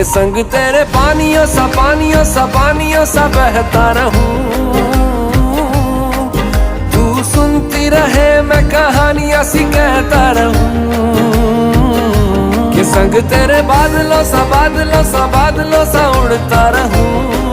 संग तेरे पानियों सा बहता रहूं। तू सुनती रहे मैं कहानियां सी कहता रहूं। कि संग तेरे बादलों सा उड़ता रहूं।